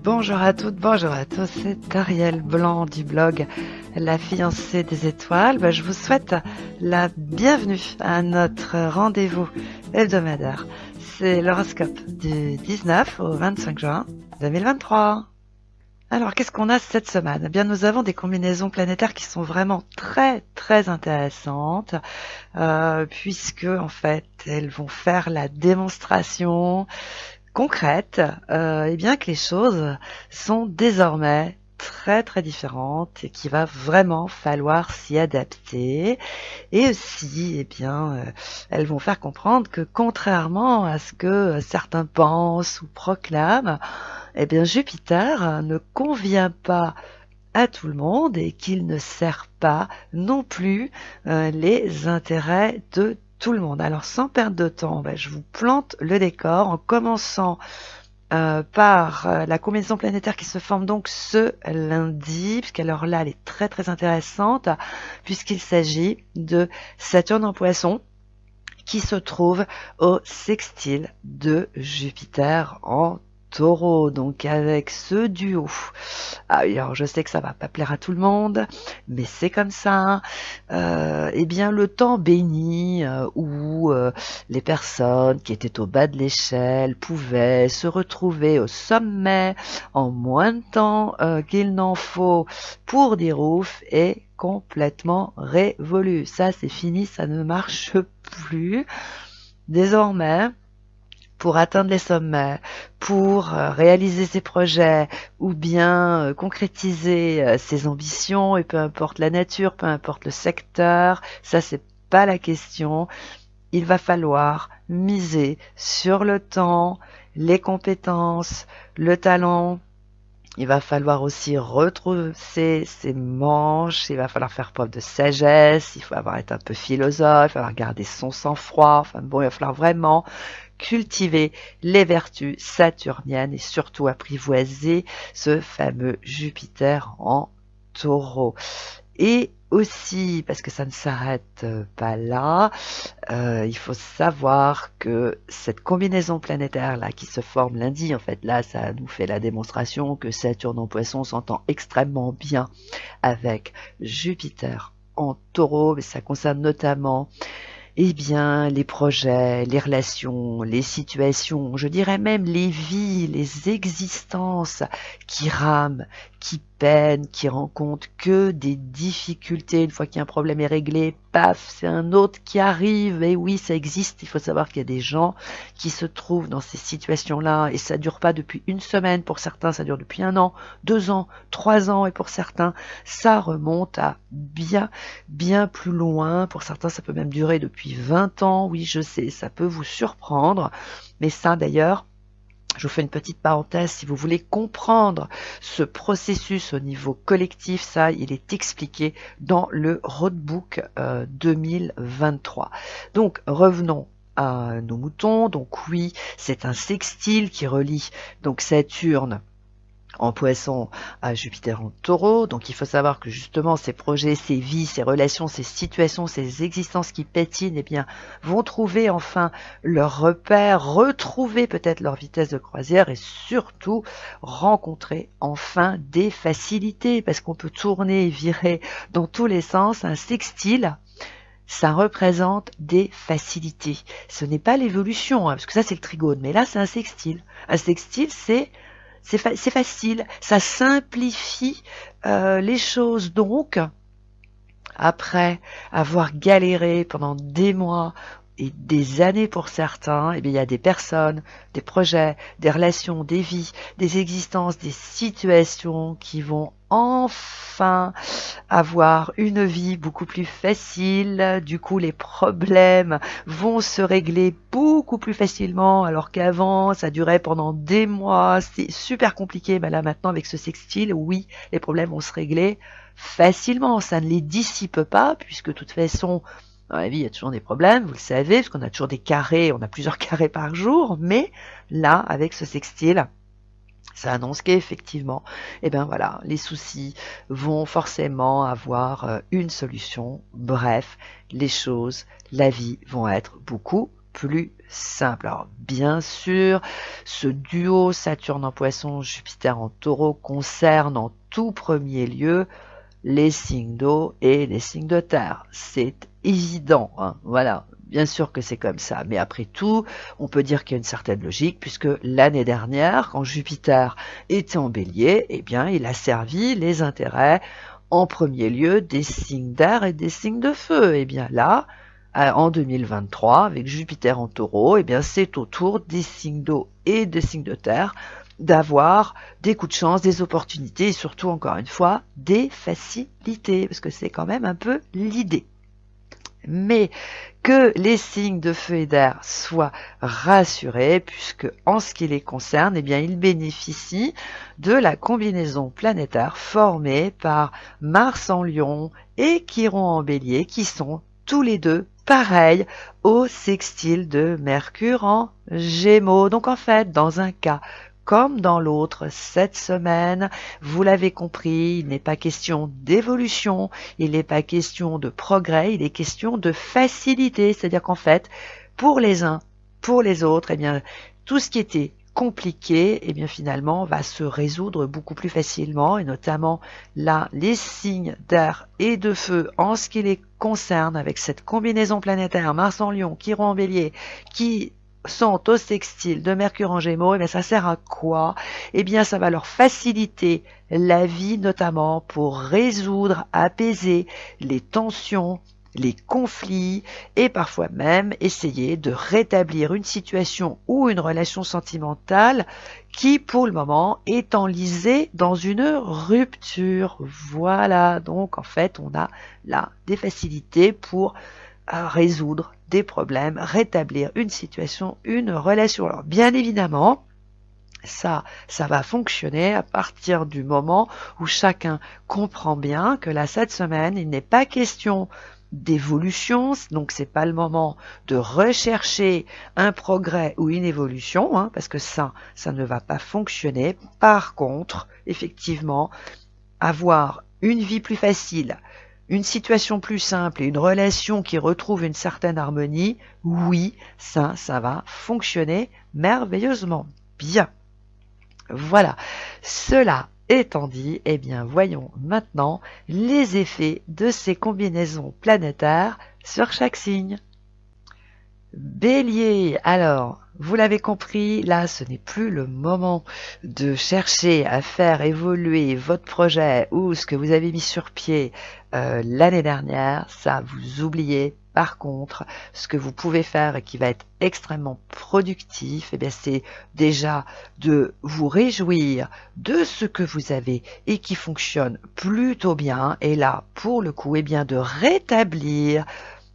Bonjour à toutes, bonjour à tous, c'est Ariel Blanc du blog La fiancée des étoiles. Je vous souhaite la bienvenue à notre rendez-vous hebdomadaire. C'est l'horoscope du 19 au 25 juin 2023. Alors, qu'est-ce qu'on a cette semaine? Eh bien, nous avons des combinaisons planétaires qui sont vraiment très intéressantes, puisque en fait, elles vont faire la démonstration concrète, et bien que les choses sont désormais très différentes et qu'il va vraiment falloir s'y adapter. Et aussi, elles vont faire comprendre que contrairement à ce que certains pensent ou proclament, Jupiter ne convient pas à tout le monde et qu'il ne sert pas non plus les intérêts de tout le monde. Alors sans perdre de temps, je vous plante le décor en commençant par la combinaison planétaire qui se forme donc ce lundi, puisqu'alors là elle est très intéressante, puisqu'il s'agit de Saturne en Poisson qui se trouve au sextile de Jupiter en Taureau, donc avec ce duo. Alors je sais que ça va pas plaire à tout le monde, mais c'est comme ça. Le temps béni où les personnes qui étaient au bas de l'échelle pouvaient se retrouver au sommet en moins de temps qu'il n'en faut pour dire ouf est complètement révolu. Ça c'est fini, ça ne marche plus. Désormais, pour atteindre les sommets, pour réaliser ses projets ou bien concrétiser ses ambitions, et peu importe la nature, peu importe le secteur, ça c'est pas la question. Il va falloir miser sur le temps, les compétences, le talent. Il va falloir aussi retrousser ses manches, il va falloir faire preuve de sagesse, il faut être un peu philosophe, il va falloir garder son sang-froid, il va falloir vraiment cultiver les vertus saturniennes et surtout apprivoiser ce fameux Jupiter en Taureau. Et aussi, parce que ça ne s'arrête pas là, il faut savoir que cette combinaison planétaire là qui se forme lundi, en fait là ça nous fait la démonstration que Saturne en Poisson s'entend extrêmement bien avec Jupiter en Taureau, mais ça concerne notamment les projets, les relations, les situations, je dirais même les vies, les existences qui rament, qui peinent, qui rencontrent que des difficultés. Une fois qu'un problème est réglé, paf, c'est un autre qui arrive. Et oui, ça existe. Il faut savoir qu'il y a des gens qui se trouvent dans ces situations-là et ça dure pas depuis une semaine. Pour certains, ça dure depuis 1 an, 2 ans, 3 ans et pour certains, ça remonte à bien plus loin. Pour certains, ça peut même durer depuis 20 ans. Oui, je sais, ça peut vous surprendre. Mais ça, d'ailleurs, je vous fais une petite parenthèse, si vous voulez comprendre ce processus au niveau collectif, ça, il est expliqué dans le roadbook 2023. Donc, revenons à nos moutons. Donc oui, c'est un sextile qui relie donc Saturne en Poisson à Jupiter en Taureau. Donc il faut savoir que justement ces projets, ces vies, ces relations, ces situations, ces existences qui pétinent, vont trouver enfin leur repère, retrouver peut-être leur vitesse de croisière et surtout rencontrer enfin des facilités, parce qu'on peut tourner et virer dans tous les sens. Un sextile, ça représente des facilités. Ce n'est pas l'évolution, parce que ça c'est le trigone, mais là c'est un sextile. Un sextile, c'est facile, ça simplifie les choses. Donc, après avoir galéré pendant des mois et des années pour certains, il y a des personnes, des projets, des relations, des vies, des existences, des situations qui vont enfin avoir une vie beaucoup plus facile. Du coup, les problèmes vont se régler beaucoup plus facilement, alors qu'avant, ça durait pendant des mois. C'est super compliqué. Là, maintenant, avec ce sextile, oui, les problèmes vont se régler facilement. Ça ne les dissipe pas, puisque de toute façon, dans la vie, il y a toujours des problèmes, vous le savez, parce qu'on a toujours des carrés, on a plusieurs carrés par jour, mais là, avec ce sextile, ça annonce qu'effectivement, les soucis vont forcément avoir une solution. Bref, les choses, la vie vont être beaucoup plus simple. Alors bien sûr, ce duo Saturne en Poisson, Jupiter en Taureau concerne en tout premier lieu les signes d'eau et les signes de terre. C'est évident, hein. Voilà. Bien sûr que c'est comme ça, mais après tout, on peut dire qu'il y a une certaine logique, puisque l'année dernière, quand Jupiter était en Bélier, eh bien, il a servi les intérêts en premier lieu des signes d'air et des signes de feu. Eh bien là, en 2023, avec Jupiter en Taureau, eh bien, c'est au tour des signes d'eau et des signes de terre d'avoir des coups de chance, des opportunités et surtout, encore une fois, des facilités, parce que c'est quand même un peu l'idée. Mais que les signes de feu et d'air soient rassurés, puisque en ce qui les concerne, eh bien, ils bénéficient de la combinaison planétaire formée par Mars en Lion et Chiron en Bélier, qui sont tous les deux pareils au sextile de Mercure en Gémeaux. Donc en fait, dans un cas comme dans l'autre, cette semaine, vous l'avez compris, il n'est pas question d'évolution, il n'est pas question de progrès, il est question de facilité. C'est-à-dire qu'en fait, pour les uns, pour les autres, eh bien, tout ce qui était compliqué, eh bien, finalement, va se résoudre beaucoup plus facilement, et notamment là, les signes d'air et de feu en ce qui les concerne, avec cette combinaison planétaire Mars en Lion, Chiron en Bélier, qui sont au sextile de Mercure en Gémeaux, et bien ça sert à quoi? Eh bien ça va leur faciliter la vie, notamment pour résoudre, apaiser les tensions, les conflits et parfois même essayer de rétablir une situation ou une relation sentimentale qui pour le moment est enlisée dans une rupture. Voilà, donc en fait on a là des facilités pour résoudre des problèmes, rétablir une situation, une relation. Alors bien évidemment, ça va fonctionner à partir du moment où chacun comprend bien que là, cette semaine, il n'est pas question d'évolution, donc c'est pas le moment de rechercher un progrès ou une évolution, hein, parce que ça ne va pas fonctionner. Par contre, effectivement, avoir une vie plus facile, une situation plus simple et une relation qui retrouve une certaine harmonie, oui, ça va fonctionner merveilleusement bien. Voilà, cela étant dit, eh bien voyons maintenant les effets de ces combinaisons planétaires sur chaque signe. Bélier, alors, vous l'avez compris, là ce n'est plus le moment de chercher à faire évoluer votre projet ou ce que vous avez mis sur pied l'année dernière, ça vous oubliez. Par contre, ce que vous pouvez faire et qui va être extrêmement productif, eh bien, c'est déjà de vous réjouir de ce que vous avez et qui fonctionne plutôt bien. Et là, pour le coup, eh bien, de rétablir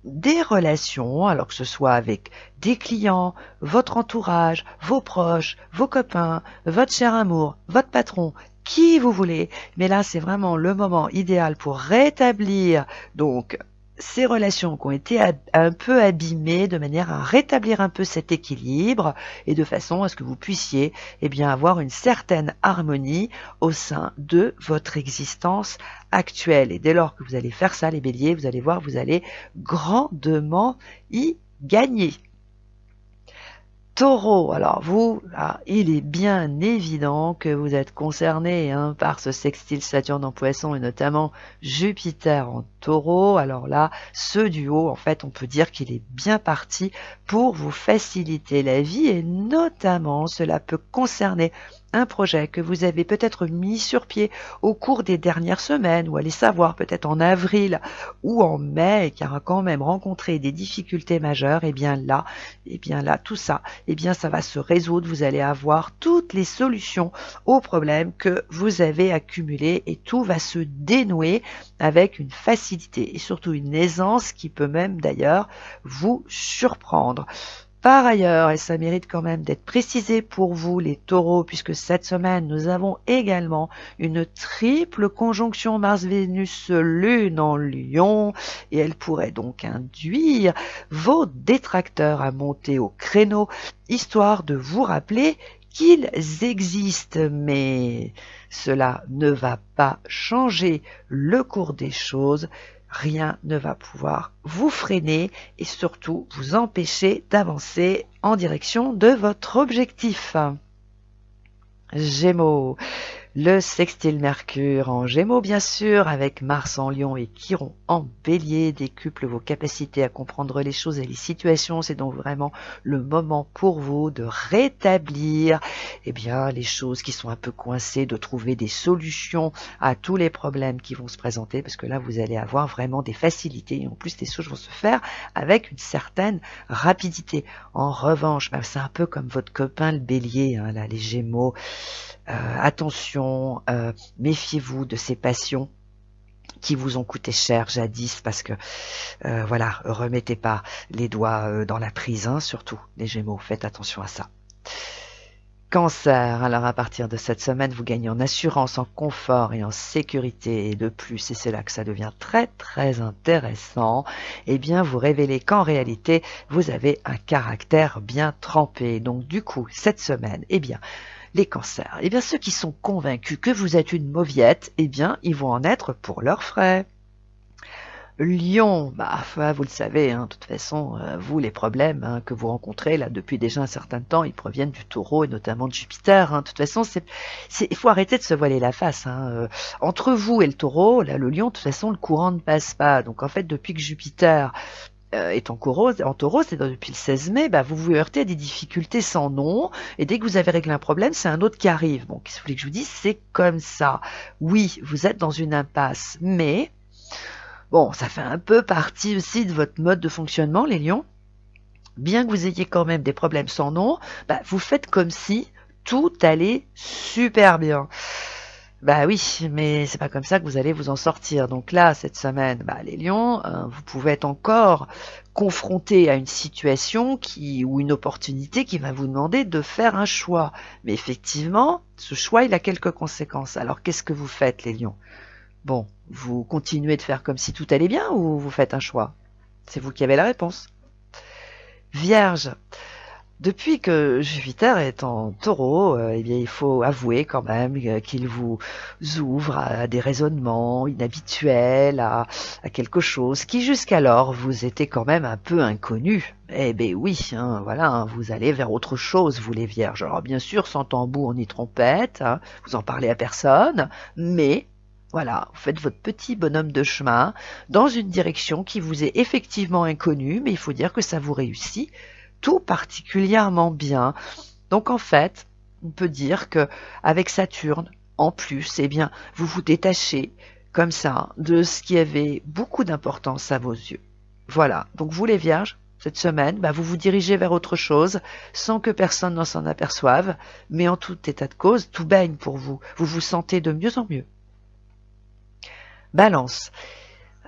des relations, alors que ce soit avec des clients, votre entourage, vos proches, vos copains, votre cher amour, votre patron, qui vous voulez. Mais là, c'est vraiment le moment idéal pour rétablir donc ces relations qui ont été un peu abîmées, de manière à rétablir un peu cet équilibre et de façon à ce que vous puissiez bien avoir une certaine harmonie au sein de votre existence actuelle. Et dès lors que vous allez faire ça, les béliers, vous allez voir, vous allez grandement y gagner. Taureau, alors vous, il est bien évident que vous êtes concerné par ce sextile Saturne en Poisson et notamment Jupiter en Taureau. Alors là, ce duo, en fait, on peut dire qu'il est bien parti pour vous faciliter la vie et notamment cela peut concerner un projet que vous avez peut-être mis sur pied au cours des dernières semaines, ou allez savoir peut-être en avril ou en mai, et qui a quand même rencontré des difficultés majeures, et bien là, tout ça, ça va se résoudre. Vous allez avoir toutes les solutions aux problèmes que vous avez accumulés et tout va se dénouer avec une facilité et surtout une aisance qui peut même d'ailleurs vous surprendre. Par ailleurs, et ça mérite quand même d'être précisé pour vous les taureaux, puisque cette semaine nous avons également une triple conjonction Mars-Vénus-Lune en Lion, et elle pourrait donc induire vos détracteurs à monter au créneau, histoire de vous rappeler qu'ils existent, mais cela ne va pas changer le cours des choses. rien ne va pouvoir vous freiner et surtout vous empêcher d'avancer en direction de votre objectif. Gémeaux. Le sextile Mercure en Gémeaux, bien sûr, avec Mars en Lion et Chiron en Bélier, décuple vos capacités à comprendre les choses et les situations. C'est donc vraiment le moment pour vous de rétablir les choses qui sont un peu coincées, de trouver des solutions à tous les problèmes qui vont se présenter, parce que là, vous allez avoir vraiment des facilités. Et en plus, les choses vont se faire avec une certaine rapidité. En revanche, c'est un peu comme votre copain le Bélier, là, les Gémeaux. Attention, méfiez-vous de ces passions qui vous ont coûté cher jadis, parce que remettez pas les doigts dans la prise, surtout les Gémeaux, faites attention à ça. Cancer, alors à partir de cette semaine, vous gagnez en assurance, en confort et en sécurité, et de plus, et c'est là que ça devient très très intéressant, vous révélez qu'en réalité, vous avez un caractère bien trempé. Donc du coup, cette semaine, les cancers, ceux qui sont convaincus que vous êtes une mauviette, ils vont en être pour leurs frais. Lion, vous le savez, de toute façon, vous, les problèmes que vous rencontrez là depuis déjà un certain temps, ils proviennent du Taureau et notamment de Jupiter. De toute façon, il faut arrêter de se voiler la face. Entre vous et le Taureau, là, le Lion, de toute façon, le courant ne passe pas. Donc en fait, depuis que Jupiter est en taureau, c'est depuis le 16 mai, vous vous heurtez à des difficultés sans nom, et dès que vous avez réglé un problème, c'est un autre qui arrive. Bon, qu'est-ce que vous voulez que je vous dise? C'est comme ça. Oui, vous êtes dans une impasse, mais bon, ça fait un peu partie aussi de votre mode de fonctionnement, les lions. Bien que vous ayez quand même des problèmes sans nom, vous faites comme si tout allait super bien. Oui, mais c'est pas comme ça que vous allez vous en sortir. Donc là, cette semaine, les lions, vous pouvez être encore confrontés à une situation ou une opportunité qui va vous demander de faire un choix. Mais effectivement, ce choix, il a quelques conséquences. Alors, qu'est-ce que vous faites, les lions? Bon, vous continuez de faire comme si tout allait bien ou vous faites un choix? C'est vous qui avez la réponse. Vierge. Depuis que Jupiter est en taureau, il faut avouer quand même qu'il vous ouvre à des raisonnements inhabituels, à quelque chose qui jusqu'alors vous était quand même un peu inconnu. Oui, vous allez vers autre chose, vous les vierges. Alors bien sûr, sans tambour ni trompette, vous en parlez à personne, mais voilà, vous faites votre petit bonhomme de chemin dans une direction qui vous est effectivement inconnue, mais il faut dire que ça vous réussit tout particulièrement bien. Donc en fait, on peut dire que avec Saturne, en plus, vous vous détachez comme ça de ce qui avait beaucoup d'importance à vos yeux. Voilà, donc vous les vierges, cette semaine, vous vous dirigez vers autre chose sans que personne n'en s'en aperçoive, mais en tout état de cause, tout baigne pour vous. Vous vous sentez de mieux en mieux. Balance.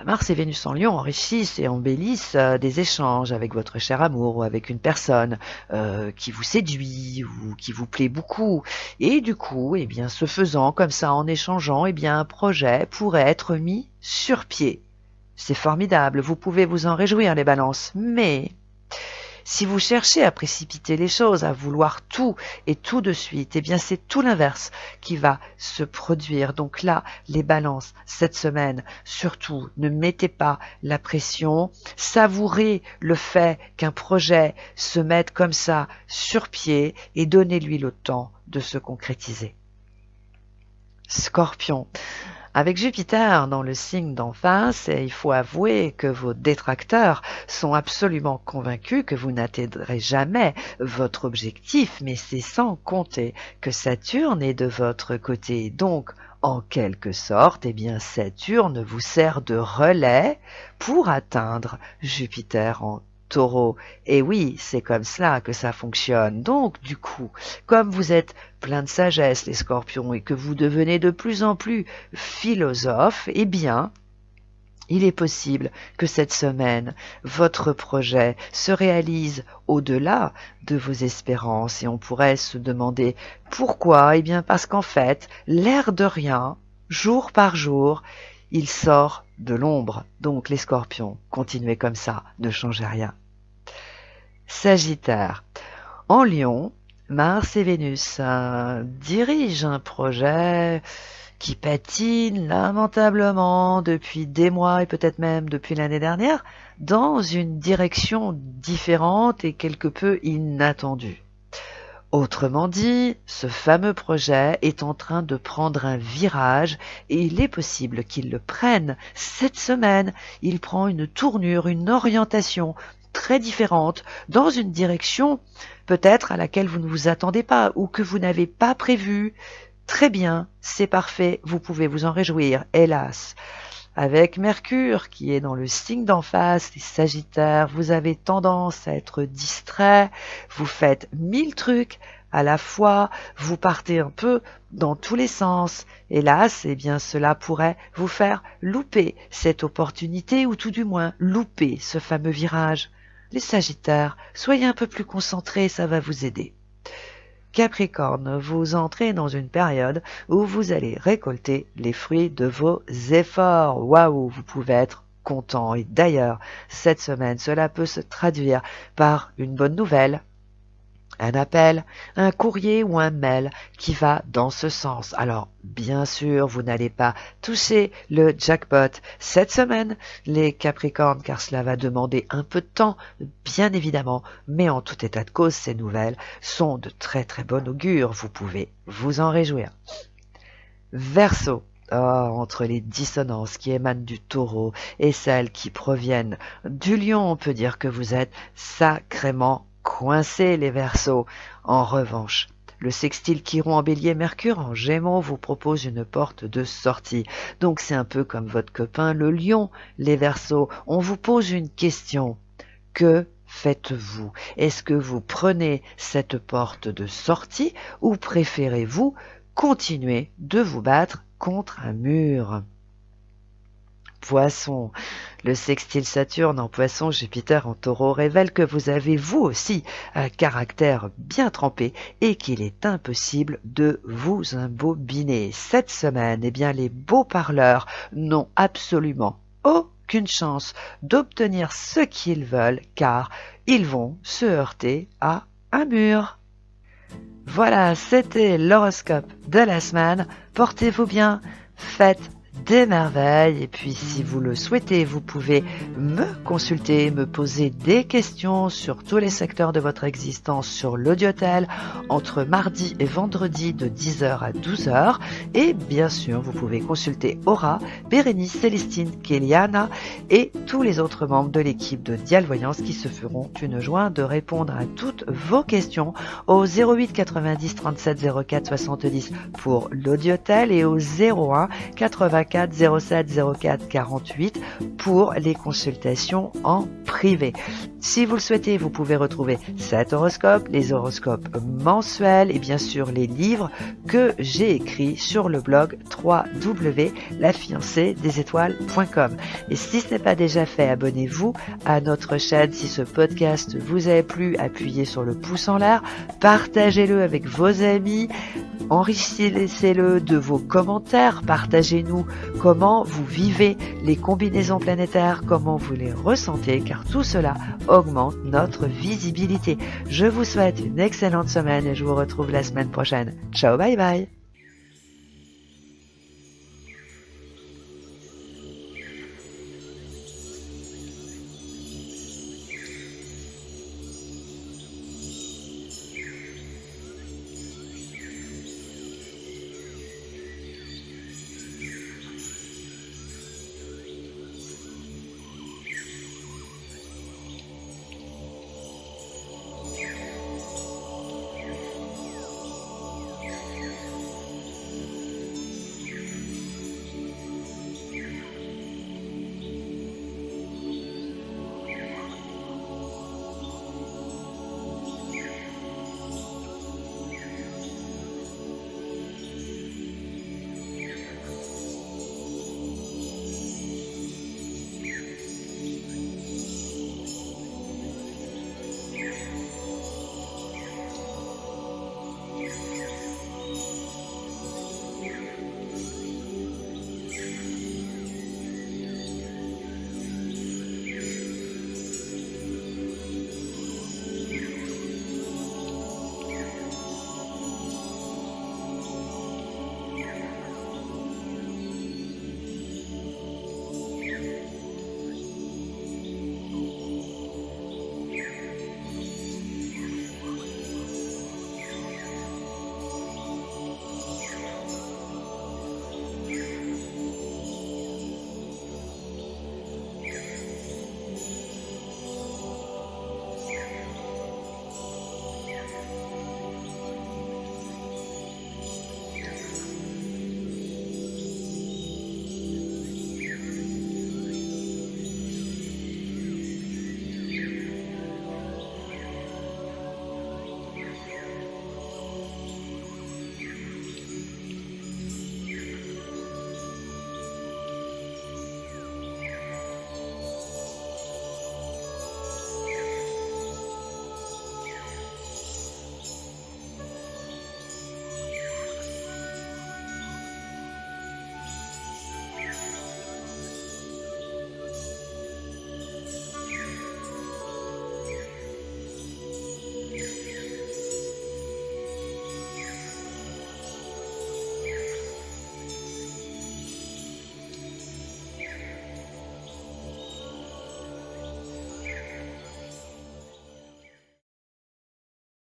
Mars et Vénus en Lion enrichissent et embellissent des échanges avec votre cher amour ou avec une personne qui vous séduit ou qui vous plaît beaucoup. Et du coup, ce faisant, comme ça, en échangeant, un projet pourrait être mis sur pied. C'est formidable, vous pouvez vous en réjouir, les balances, mais si vous cherchez à précipiter les choses, à vouloir tout et tout de suite, c'est tout l'inverse qui va se produire. Donc là, les balances, cette semaine, surtout, ne mettez pas la pression. Savourez le fait qu'un projet se mette comme ça sur pied et donnez-lui le temps de se concrétiser. Scorpion. Avec Jupiter dans le signe d'en face, il faut avouer que vos détracteurs sont absolument convaincus que vous n'atteindrez jamais votre objectif, mais c'est sans compter que Saturne est de votre côté. Donc, en quelque sorte, Saturne vous sert de relais pour atteindre Jupiter en Taureau. Et oui, c'est comme cela que ça fonctionne. Donc, du coup, comme vous êtes plein de sagesse, les scorpions, et que vous devenez de plus en plus philosophe, il est possible que cette semaine, votre projet se réalise au-delà de vos espérances. Et on pourrait se demander pourquoi? Parce qu'en fait, l'air de rien, jour par jour, il sort de l'ombre. Donc les scorpions, continuez comme ça, ne changez rien. Sagittaire. En Lion, Mars et Vénus dirigent un projet qui patine lamentablement depuis des mois et peut-être même depuis l'année dernière dans une direction différente et quelque peu inattendue. Autrement dit, ce fameux projet est en train de prendre un virage et il est possible qu'il le prenne cette semaine. Il prend une tournure, une orientation très différente dans une direction peut-être à laquelle vous ne vous attendez pas ou que vous n'avez pas prévue. Très bien, c'est parfait, vous pouvez vous en réjouir, hélas. Avec Mercure qui est dans le signe d'en face, les Sagittaires, vous avez tendance à être distrait, vous faites 1000 trucs à la fois, vous partez un peu dans tous les sens. Hélas, eh bien cela pourrait vous faire louper cette opportunité ou tout du moins louper ce fameux virage. Les Sagittaires, soyez un peu plus concentrés, ça va vous aider. Capricorne, vous entrez dans une période où vous allez récolter les fruits de vos efforts. Waouh, vous pouvez être content. Et d'ailleurs, cette semaine, cela peut se traduire par une bonne nouvelle, un appel, un courrier ou un mail qui va dans ce sens. Alors, bien sûr, vous n'allez pas toucher le jackpot cette semaine, les Capricornes, car cela va demander un peu de temps, bien évidemment, mais en tout état de cause, ces nouvelles sont de très très bon augure. Vous pouvez vous en réjouir. Verseau. Oh, entre les dissonances qui émanent du Taureau et celles qui proviennent du Lion, on peut dire que vous êtes sacrément coincés les Verseaux. En revanche, le sextile Chiron en Bélier, Mercure en Gémeaux vous propose une porte de sortie. Donc c'est un peu comme votre copain le Lion, les Verseaux. On vous pose une question. Que faites-vous? Est-ce que vous prenez cette porte de sortie ou préférez-vous continuer de vous battre contre un mur? Poisson. Le sextile Saturne en Poisson, Jupiter en Taureau révèle que vous avez vous aussi un caractère bien trempé et qu'il est impossible de vous imbobiner. Cette semaine, eh bien, les beaux parleurs n'ont absolument aucune chance d'obtenir ce qu'ils veulent car ils vont se heurter à un mur. Voilà, c'était l'horoscope de la semaine. Portez-vous bien, faites des merveilles et puis si vous le souhaitez, vous pouvez me consulter, me poser des questions sur tous les secteurs de votre existence sur l'Audiotel entre mardi et vendredi de 10h à 12h et bien sûr vous pouvez consulter Aura, Bérénice, Célestine, Kéliana et tous les autres membres de l'équipe de Dialvoyance qui se feront une joie de répondre à toutes vos questions au 08 90 37 04 70 pour l'Audiotel et au 01 84 07 04 48 pour les consultations en privé. Si vous le souhaitez, vous pouvez retrouver cet horoscope, les horoscopes mensuels et bien sûr les livres que j'ai écrits sur le blog www.lafiancéedesétoiles.com. Et si ce n'est pas déjà fait, abonnez-vous à notre chaîne. Si ce podcast vous a plu, appuyez sur le pouce en l'air, partagez-le avec vos amis, enrichissez-le de vos commentaires, partagez-nous comment vous vivez les combinaisons planétaires, comment vous les ressentez, car tout cela augmente notre visibilité. Je vous souhaite une excellente semaine et je vous retrouve la semaine prochaine. Ciao, bye bye!